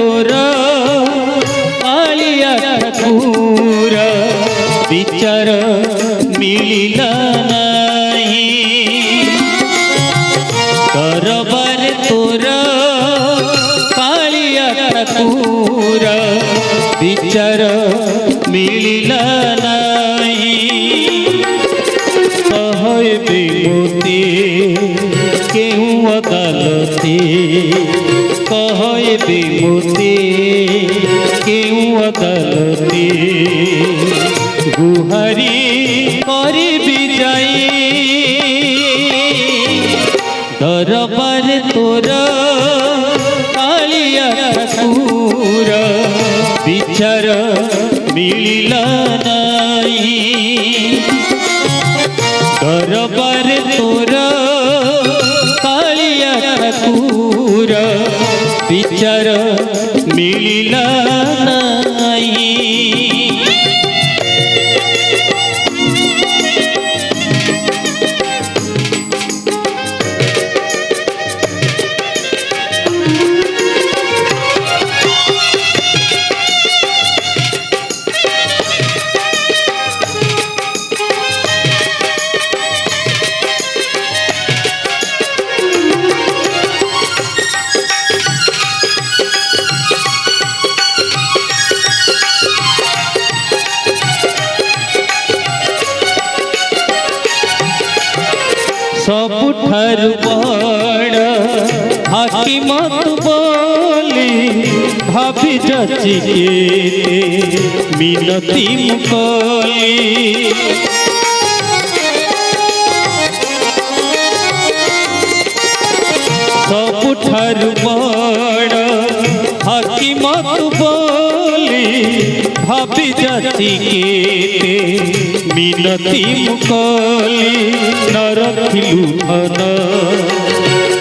तोर कालिया ठाकुर विचार मिलिला नहीं दरबार तोर कालिया ठाकुर विचार मिलिला नहीं कहबे मोते केहू अदालती कहबे मोते केहू अदालती गुहारी करिबी जाई दरबार तोर कालिया ठाकुर विचार मिलिला नहीं दरबार तोर कालिया ठाकुर विचार मिलिला नहीं सबुठार बड़ हाकिम बोली भाभी जाची मिनती मुकली सबुठार बड़ हाकिम बोली भाभी जाची मिनती मुकली न रखिलु धन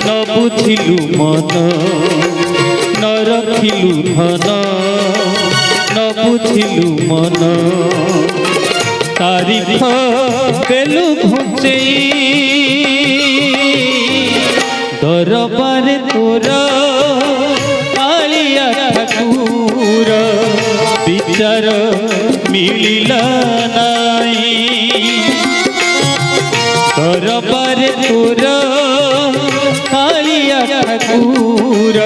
न बुझिलु मन न रखिलु धन न बुझिलु मन तारीख बेलु घुंचई दरबार तोर कालिया ठाकुर विचार मिलिला नहीं दरबार तोर कालिया ठाकुर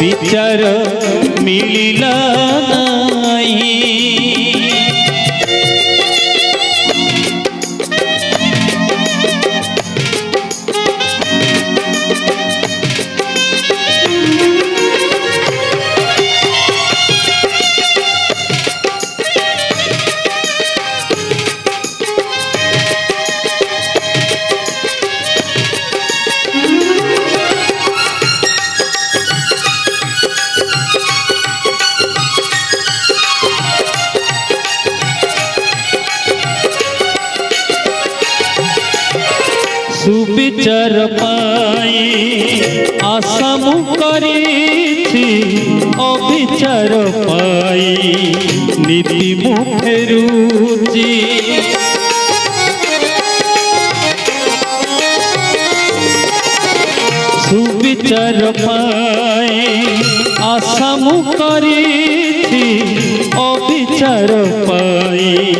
विचार मिलिला नहीं सुविचार पाई आशा मु करिछि अविचार पाई नीति मु फेरुछि सुविचार पाई आशा मु करिछि अविचार पाई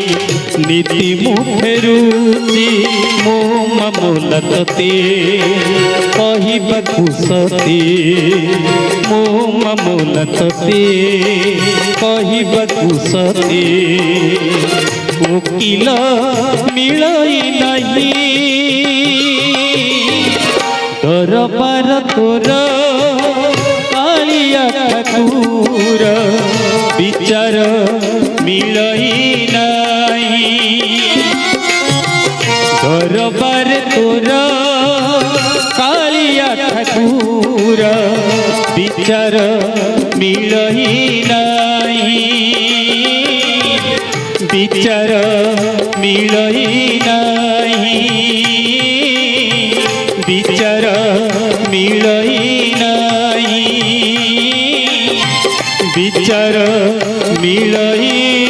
नीति मु फेरुछि मो मामलकते कहबा सते मो मामलकते कहबा सते वकील मिलई नहीं दरबार तोर कालिया ठाकुर विचार मिलई नहीं दरबार तोर कालिया ठाकुर विचार मिलई नहीं विचार मिलई नहीं विचार मिलई नहीं विचार मिलई